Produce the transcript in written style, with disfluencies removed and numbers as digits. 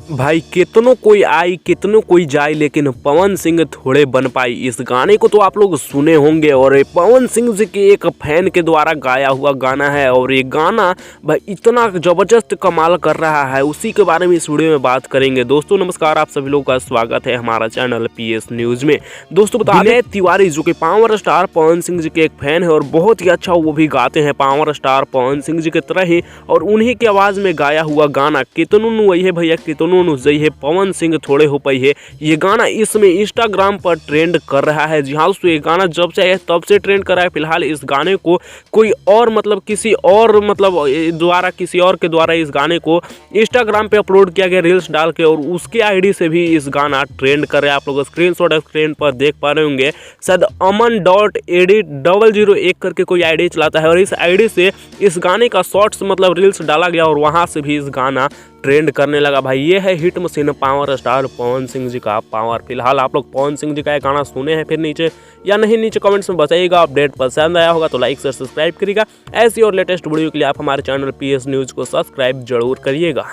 भाई कितनों कोई आई कितनों कोई जाए लेकिन पवन सिंह थोड़े बन पाई। इस गाने को तो आप लोग सुने होंगे और ये पवन सिंह जी के एक फैन के द्वारा गाया हुआ गाना है और ये गाना भाई इतना जबरदस्त कमाल कर रहा है, उसी के बारे में इस वीडियो में बात करेंगे। दोस्तों नमस्कार, आप सभी लोगों का स्वागत है हमारा चैनल पीएस न्यूज में। दोस्तों बता दें तिवारी जो कि पावर स्टार पवन सिंह जी के एक फैन है और बहुत ही अच्छा वो भी गाते हैं पावर स्टार पवन सिंह जी की तरह ही, और उन्हीं की आवाज़ में गाया हुआ गाना कितनों वही है भैया कितनों जई है पवन सिंह थोड़े हो पाई है। ये गाना इसमें इंस्टाग्राम पर ट्रेंड कर रहा है। जी हाँ दोस्तों, ये गाना जब से आया तब से ट्रेंड कर रहा है। फिलहाल इस गाने को कोई और किसी और किसी और के द्वारा इस गाने को इंस्टाग्राम पे अपलोड किया गया रील्स डाल के, और उसके आईडी से भी इस गाना ट्रेंड कर रहा है। आप लोग स्क्रीनशॉट स्क्रीन पर देख पा रहे होंगे, शायद aman.edit001 करके कोई आईडी चलाता है और इस आईडी से इस गाने का शॉर्ट्स रील्स डाला गया और वहां से भी इस गाना ट्रेंड करने लगा। भाई ये है hit machine power star Pawan Singh ji का पावर। फिलहाल आप लोग पवन सिंह जी का ये गाना सुने हैं फिर नीचे या नहीं, नीचे कमेंट्स में बताइएगा। अपडेट पसंद आया होगा तो लाइक से सब्सक्राइब करिएगा। ऐसी और लेटेस्ट वीडियो के लिए आप हमारे चैनल पीएस न्यूज को सब्सक्राइब जरूर करिएगा।